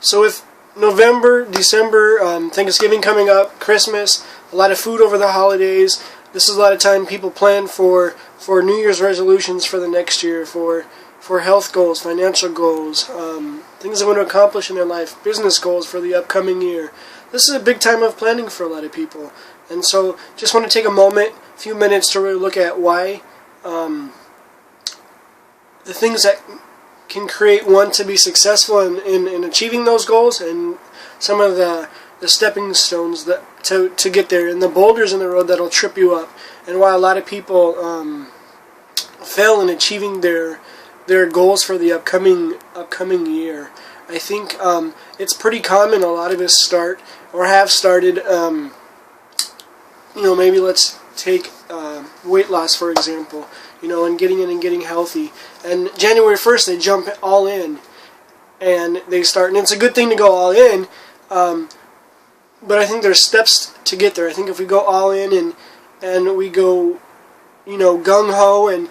So with November, December, Thanksgiving coming up, Christmas, a lot of food over the holidays. This is a lot of time people plan for New Year's resolutions for the next year, for health goals, financial goals, things they want to accomplish in their life, business goals for the upcoming year. This is a big time of planning for a lot of people. And so just want to take a few minutes to really look at why the things that can create one to be successful in achieving those goals, and some of the stepping stones to get there, and the boulders in the road that'll trip you up, and why a lot of people fail in achieving their goals for the upcoming year. I think it's pretty common. A lot of us start or have started. Maybe let's take weight loss for example. And getting in and getting healthy. And January 1st, they jump all in, and they start. And it's a good thing to go all in, but I think there's steps to get there. I think if we go all in and we go, gung ho, and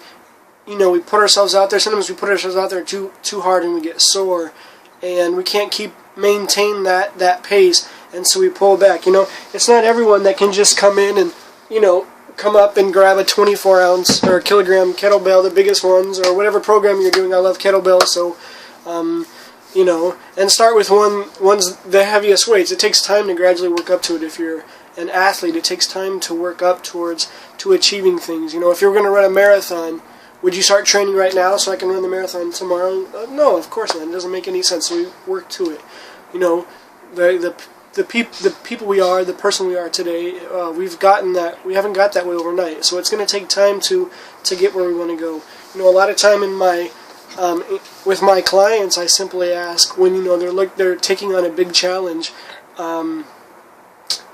we put ourselves out there. Sometimes we put ourselves out there too hard, and we get sore, and we can't maintain that pace, and so we pull back. It's not everyone that can just come in and come up and grab a 24-ounce or kilogram kettlebell, the biggest ones, or whatever program you're doing. I love kettlebells, so and start with one's the heaviest weights. It takes time to gradually work up to it. If you're an athlete, it takes time to work up to achieving things. If you're going to run a marathon, would you start training right now so I can run the marathon tomorrow? No, of course not. It doesn't make any sense. So we work to it. The people we are, the person we are today, we haven't got that way overnight. So it's going to take time to get where we want to go. A lot of time with my clients, I simply ask when they're taking on a big challenge. I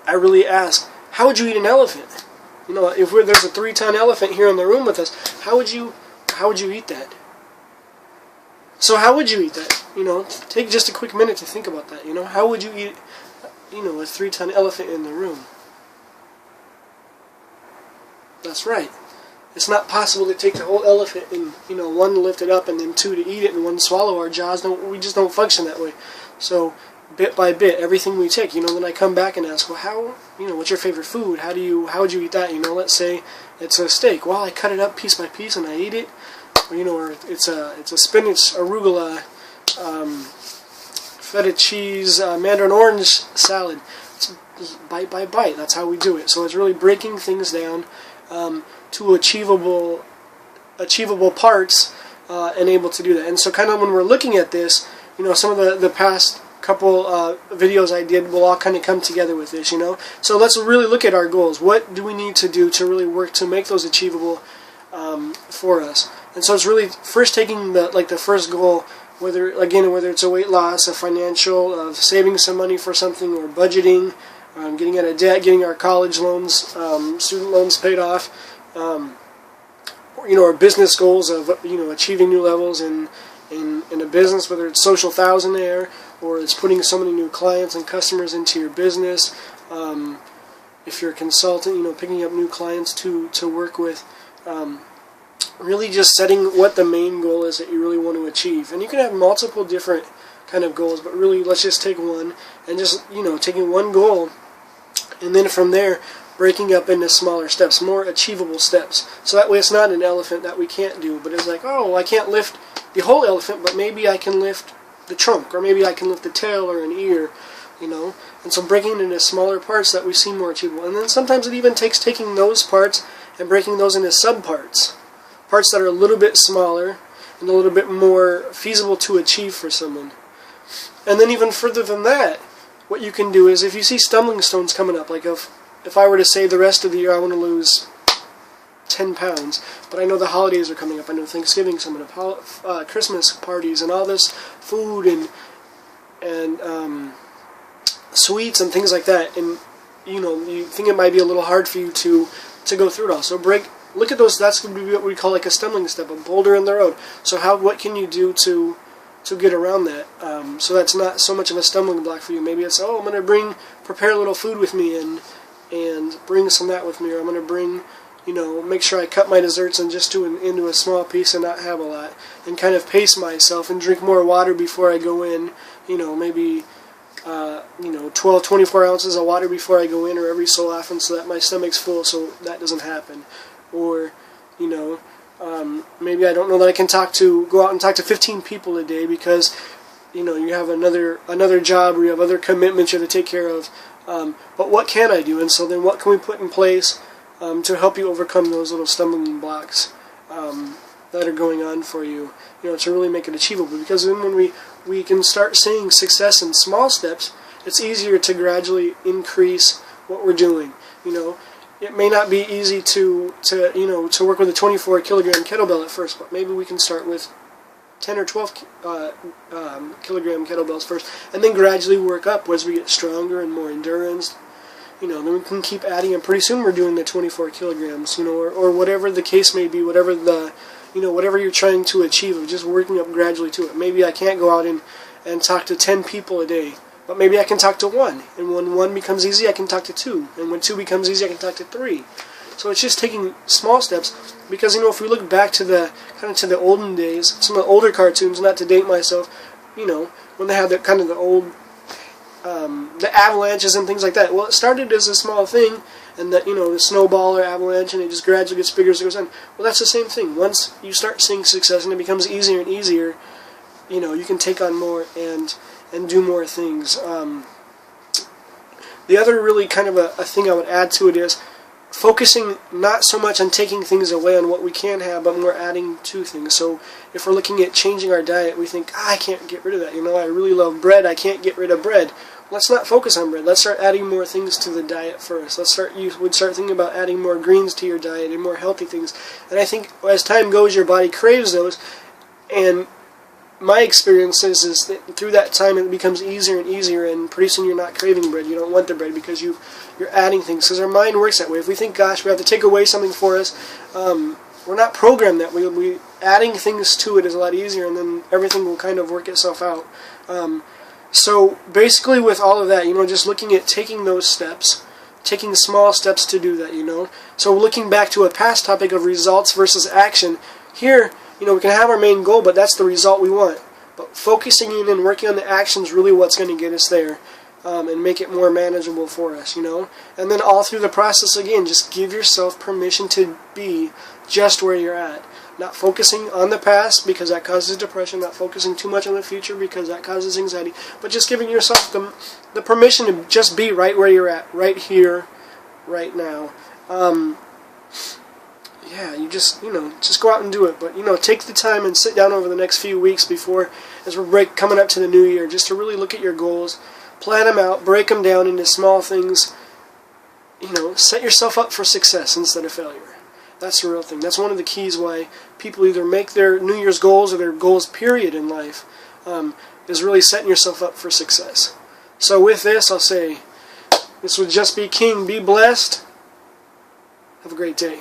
really ask, how would you eat an elephant? If there's a 3-ton elephant here in the room with us, how would you eat that? So how would you eat that? Take just a quick minute to think about that. How would you eat a 3-ton elephant in the room? That's right. It's not possible to take the whole elephant and, one to lift it up and then 2 to eat it and 1 to swallow. Our jaws we just don't function that way. So bit by bit, everything we take, then I come back and ask, well, how, what's your favorite food? How would you eat that? Let's say it's a steak. Well, I cut it up piece by piece and I eat it. Or it's a spinach, arugula, feta cheese, mandarin orange salad. It's bite by bite. That's how we do it. So it's really breaking things down to achievable parts and able to do that. And so kind of when we're looking at this, some of the past couple videos I did will all kind of come together with this, So let's really look at our goals. What do we need to do to really work to make those achievable for us? And so it's really first taking the first goal, whether it's a weight loss, a financial, of saving some money for something, or budgeting, getting out of debt, getting our college loans, student loans paid off, or business goals of achieving new levels in a business, whether it's social thousandaire or it's putting so many new clients and customers into your business. If you're a consultant, picking up new clients to work with. Really just setting what the main goal is that you really want to achieve. And you can have multiple different kind of goals, but really let's just take one and just, taking one goal, and then from there breaking up into smaller steps, more achievable steps. So that way it's not an elephant that we can't do, but it's like, oh, I can't lift the whole elephant, but maybe I can lift the trunk, or maybe I can lift the tail or an ear, And so breaking it into smaller parts that we see more achievable. And then sometimes it even takes taking those parts and breaking those into subparts. Parts that are a little bit smaller and a little bit more feasible to achieve for someone. And then even further than that, what you can do is, if you see stumbling stones coming up, like if I were to say the rest of the year I want to lose 10 pounds, but I know the holidays are coming up, I know Thanksgiving's coming up, Christmas parties and all this food and sweets and things like that, and you think it might be a little hard for you to go through it all. So look at those. That's going to be what we call like a stumbling step, a boulder in the road. So what can you do to get around that? So that's not so much of a stumbling block for you. Maybe it's, I'm going to prepare a little food with me and bring some of that with me, or I'm going to bring make sure I cut my desserts and just do it into a small piece and not have a lot, and kind of pace myself and drink more water before I go in. Maybe 12, 24 ounces of water before I go in, or every so often, so that my stomach's full, so that doesn't happen. Or maybe I don't know that I can go out and talk to 15 people a day because you have another job, or you have other commitments you have to take care of. But what can I do? And so then what can we put in place to help you overcome those little stumbling blocks that are going on for you, to really make it achievable? Because then when we can start seeing success in small steps, it's easier to gradually increase what we're doing. It may not be easy to work with a 24 kilogram kettlebell at first, but maybe we can start with 10 or 12 kilogram kettlebells first, and then gradually work up as we get stronger and more endurance. Then we can keep adding, and pretty soon we're doing the 24 kilograms, or whatever the case may be, whatever you're trying to achieve, of just working up gradually to it. Maybe I can't go out and talk to 10 people a day, but maybe I can talk to one, and when one becomes easy, I can talk to two, and when two becomes easy, I can talk to three. So it's just taking small steps, because if we look back to the olden days, some of the older cartoons, not to date myself, when they had the old the avalanches and things like that. Well, it started as a small thing, and the snowball or avalanche, and it just gradually gets bigger as it goes on. Well, that's the same thing. Once you start seeing success and it becomes easier and easier, you can take on more and do more things. The other really kind of a thing I would add to it is focusing not so much on taking things away on what we can have, but more adding to things. So if we're looking at changing our diet, we think, I can't get rid of that. I really love bread. I can't get rid of bread. Let's not focus on bread. Let's start adding more things to the diet first. You would start thinking about adding more greens to your diet and more healthy things. And I think as time goes, your body craves those. And my experience is that through that time it becomes easier and easier, and pretty soon you're not craving bread. You don't want the bread because you're adding things. Because our mind works that way. If we think, gosh, we have to take away something for us, we're not programmed that way. We adding things to it is a lot easier, and then everything will kind of work itself out. So basically with all of that, just looking at taking those steps, taking small steps to do that, So looking back to a past topic of results versus action, here, we can have our main goal, but that's the result we want. But focusing in and working on the action is really what's going to get us there, and make it more manageable for us, And then all through the process, again, just give yourself permission to be just where you're at. Not focusing on the past because that causes depression, not focusing too much on the future because that causes anxiety, but just giving yourself the permission to just be right where you're at, right here, right now. Yeah, you just go out and do it. But, take the time and sit down over the next few weeks as we're coming up to the new year, just to really look at your goals, plan them out, break them down into small things, set yourself up for success instead of failure. That's the real thing. That's one of the keys why people either make their New Year's goals or their goals, period, in life, is really setting yourself up for success. So with this, I'll say, this would just be King. Be blessed. Have a great day.